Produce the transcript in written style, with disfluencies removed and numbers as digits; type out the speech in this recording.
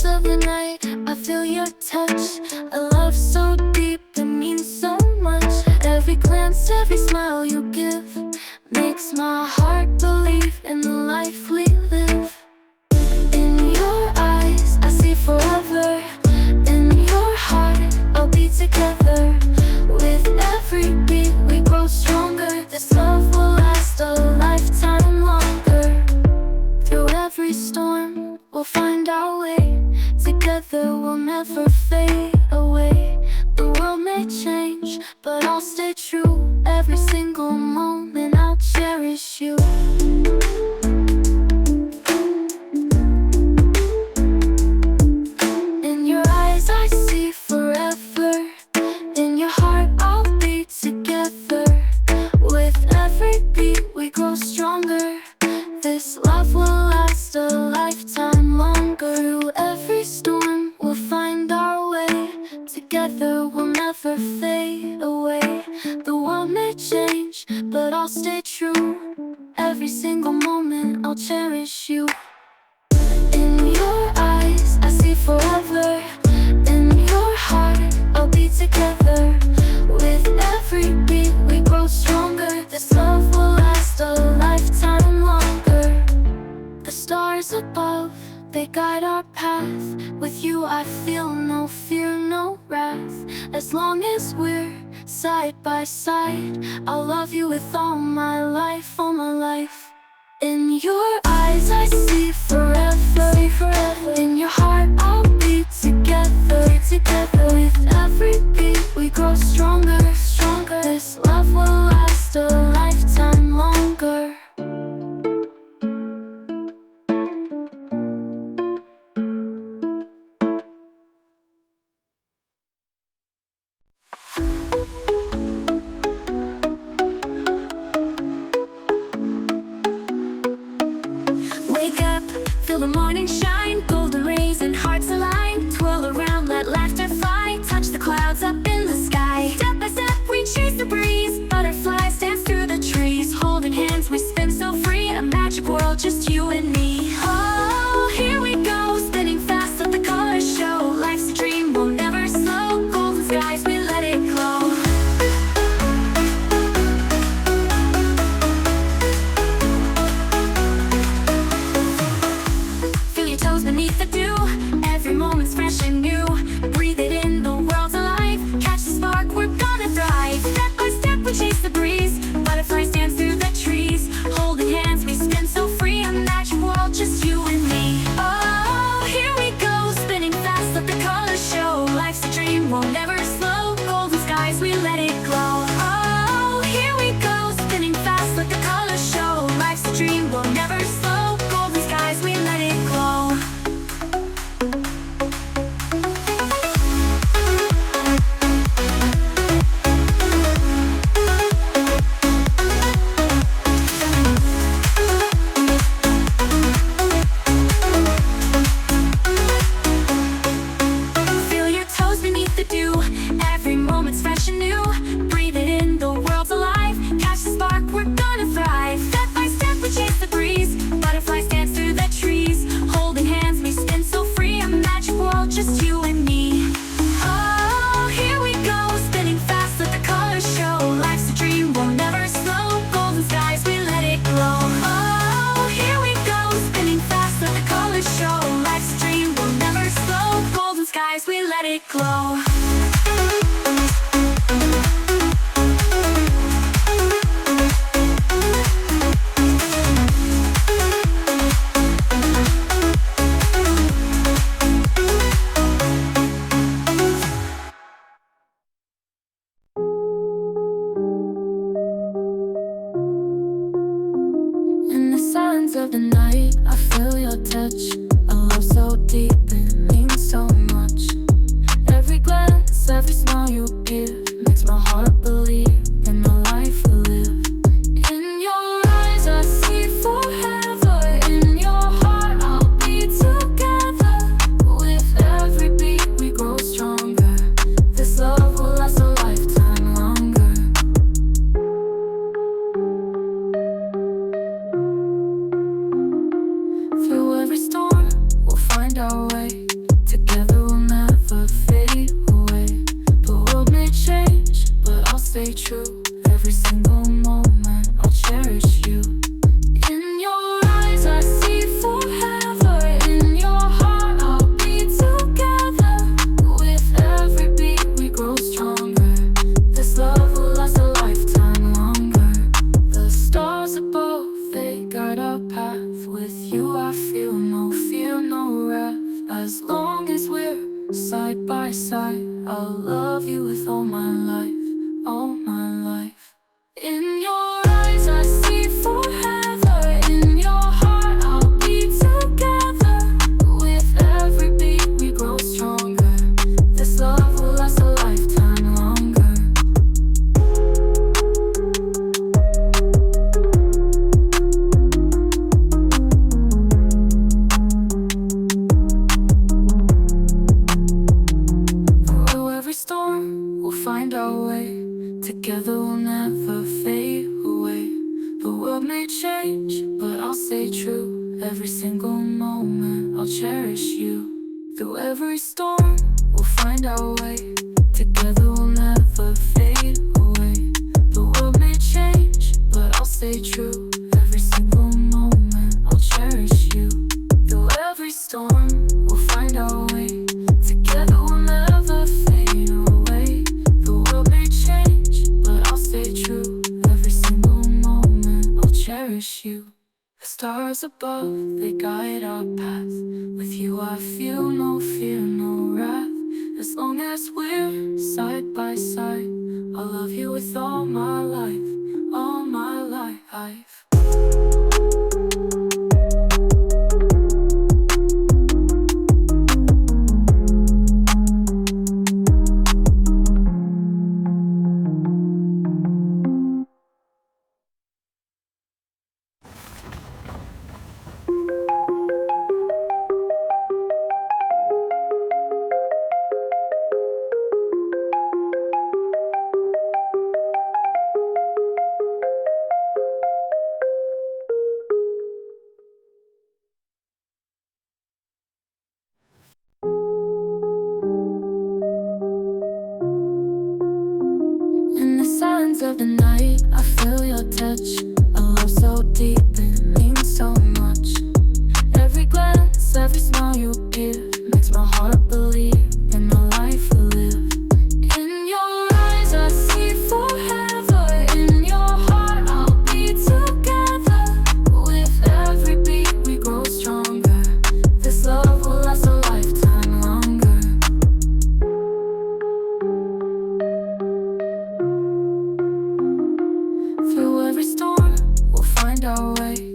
sounds of the night, I feel your touch. A love so deep, it means so much. Every glance, every smile you give makes my heart believe in the life we live. In your eyes, I see forever. In your heart, I'll be together. With every beat, we grow stronger. This love will last a lifetime longer. Through every storm, we'll find our way. Together, we'll never fade away. The world may change, but I'll stay true. Every single moment, I'll cherish you. In your eyes, I see forever. In your heart, I'll be together. With every beat, we grow stronger. This love will last a lifetime longer. Through every storm, we'll find our way. Together, we'll never fade away. The world may change, but I'll stay true. Every single moment, I'll cherish you. In your eyes, I see forever. In your heart, I'll be together. With every beat, we grow stronger. This love will last a lifetime longer. The stars above, they guide our path. With you I feel no fear, no wrath. As long as we're side by side, I'll love you with all my life, all my life. In your eyes I see forever, In your heart I'll be together, With every beat we grow stronger, stronger. This love will last a lifetime longer. Wake up, feel the morning shine. Golden rays and hearts align. Twirl around, let laughter fly. Touch the clouds up in the sky. Step by step, we chase the breeze. Butterflies dance through the trees. Holding hands, we spin so free. A magic world, just you and me. Oh, here we go, spinning fast, let the colors show. Life's a dream, we'll never slow. Golden skies, we let it glow. Beneath the dew, every moment's fresh and new. Breathe it in, the world's alive. Catch the spark, we're gonna thrive. Step by step, we chase the breeze. Butterflies dance through the trees. Holding hands, we spin so free. A magic world, just you and me. Oh, here we go, spinning fast, let the colors show. Life's a dream, we'll never slow. Golden skies, we let it glow. Oh, here we go, spinning fast, let the colors show. Life's a dream, we'll never slow. Golden skies, we let it glow. We let it glow. In the silence of the night, I feel your touch. A love so deep, it means so much. Every glance, every smile you give makes my heart believe in the life we live. In your eyes I see forever. In your heart I'll be together. With every beat we grow stronger. This love will last a lifetime longer. Through every storm we'll find our way. change, but I'll stay true. Every single moment I'll cherish you. Through every storm, we'll find our way. Together we'll never fade away. The world may change, but I'll stay true. Every single moment I'll cherish you. Through every storm, we'll find our way. Together we'll never fade away. The world may change, but I'll stay true. Every single moment I'll cherish you. The stars above, they guide our path. With you I feel no fear, no wrath. As long as we're side by side, I'll love you with all my life, all my life. In the silence of the night, I feel your touch. A love so deep, it means so much. Every glance, every smile you give makes my heart believe in the life we live. In your eyes I see forever. In your heart I'll be together. With every beat we grow stronger. This love will last a lifetime longer. Through every storm, we'll find our way.